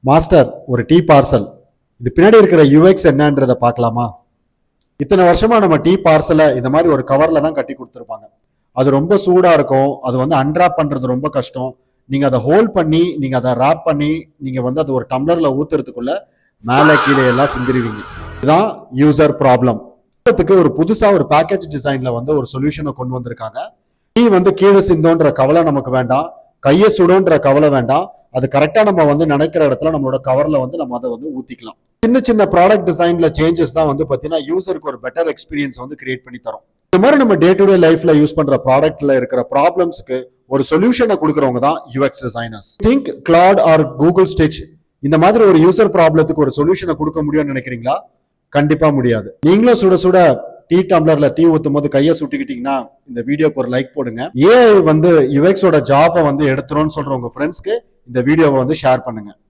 Master ஒரு tea parcel இது பின்னாடி இருக்கிற யூஎக்ஸ் என்னன்றதை பார்க்கலாமா? இத்தனை வருஷமா நம்ம டீ பார்சலை இந்த மாதிரி ஒரு கவர்ல தான் கட்டி கொடுத்துருப்பாங்க. அது ரொம்ப சூடா இருக்கும். அது வந்து அன்ராப் பண்றது ரொம்ப கஷ்டம். நீங்க அதை ஹோல்ட் பண்ணி நீங்க அதை ராப் பண்ணி நீங்க வந்து அது ஒரு டம்ளர்ல ஊத்துறதுக்குள்ள மேலே கீழே எல்லாம் சிந்திருவீங்க. இதுதான் யூசர் ப்ராப்ளம். ஒரு புதுசா ஒரு பேக்கேஜ் டிசைன்ல வந்து ஒரு சொல்யூஷனை கொண்டு வந்திருக்காங்க. டீ வந்து கீழே சிந்தோன்ற கவலை நமக்கு வேண்டாம், கையை சுடுன்ற கவலை வேண்டாம். அது கரெக்டா நம்ம வந்து நினைக்கிற இடத்துல நம்மளோட கவர்ல வந்து நம்ம அதை வந்து ஊத்திக்கலாம். சின்ன சின்ன ப்ராடக்ட் டிசைன்ல சேஞ்சஸ் தான் வந்து பாத்தீங்கன்னா யூசருக்கு ஒரு பெட்டர் எக்ஸ்பீரியன்ஸ் வந்து கிரியேட் பண்ணி தரும். இந்த மாதிரி நம்ம டே டு டே லைஃப்ல யூஸ் பண்ற ப்ராடக்ட்ல இருக்கிற ப்ராப்ளம்ஸ்க்கு ஒரு சொல்யூஷனை கொடுக்கறவங்க தான் UX designers. Think Claude or Google Stitch இந்த மாதிரி ஒரு யூசர் ப்ராப்ளத்துக்கு ஒரு சொல்யூஷனை கொடுக்க முடியும்னு நினைக்கிறீங்களா? கண்டிப்பா முடியாது. நீங்களும் சுட சுட டீ டம்ளர்ல டீ ஊத்தும் போது கையை சுட்டிக்கிட்டீங்கன்னா இந்த வீடியோக்கு ஒரு லைக் போடுங்க. ஏஐ வந்து யுஎக்ஸோட ஜாபை வந்து எடுத்துரும்னு சொல்ற உங்க ஃப்ரெண்ட்ஸ்க்கு இந்த வீடியோவை வந்து ஷேர் பண்ணுங்க.